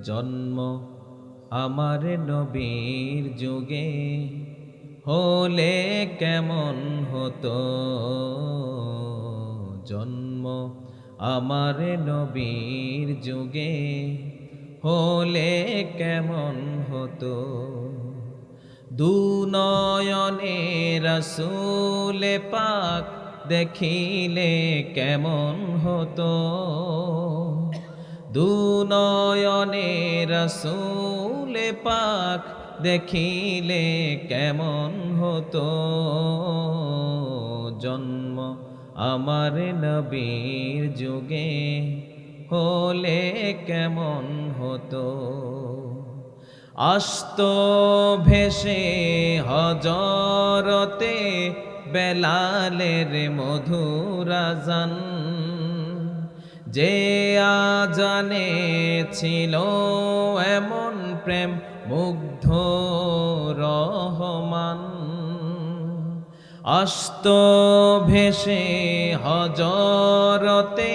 জন্ম আমার নবীর যুগে হলে কেমন হতো। জন্ম আমার নবীর যুগে হলে কেমন হতো। দুনয়নে রাসূল পাক দেখিলে কেমন হতো। দুনয়নে রাসূল পাক দেখিলে কেমন হতো। জন্ম আমার নবীর যুগে হলে কেমন হতো। আসত ভেসে হজরতে বেলালের মধুর আযান, যে আযানে ছিল এমন প্রেম মুগ্ধ রহমান। আসত ভেসে হজরতে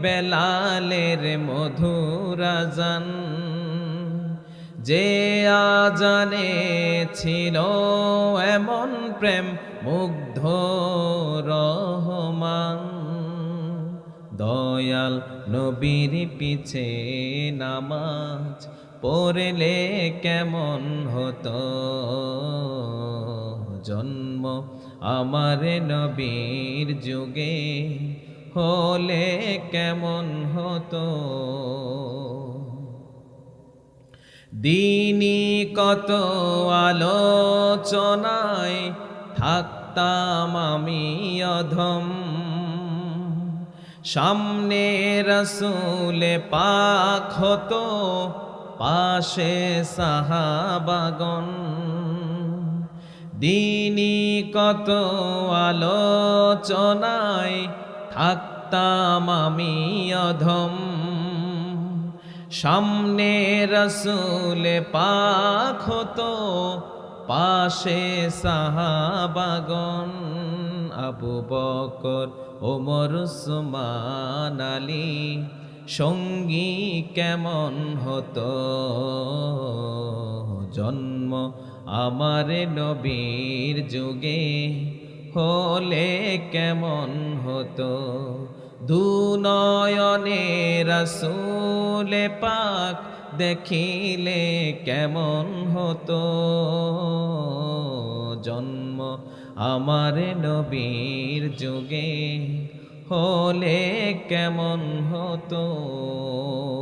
বেলালের মধুর আযান, যে আযানে ছিল এমন প্রেম মুগ্ধ রহমান। দয়াল নবীর পিছে নামাজ পড়লে কেমন হতো। জন্ম আমার নবীর যুগে হলে কেমন হতো। দিনই কত আলোচনায় থাকতাম আমি অধম, সামনে রাসূল পাক হতো পাশে সাহাবাগণ। দিনই কত আলোচনায় থাকতাম আমি অধম, সামনে রাসূল পাক হতো পাশে সাহাবাগণ। আবু বকর ওমর উসমান আলী সঙ্গী কেমন হতো। জন্ম আমার নবীর যুগে হলে কেমন হতো। দুনয়নে রাসূল পাক দেখিলে কেমন হতো। জন্ম আমার নবীর যুগে হলে কেমন হতো।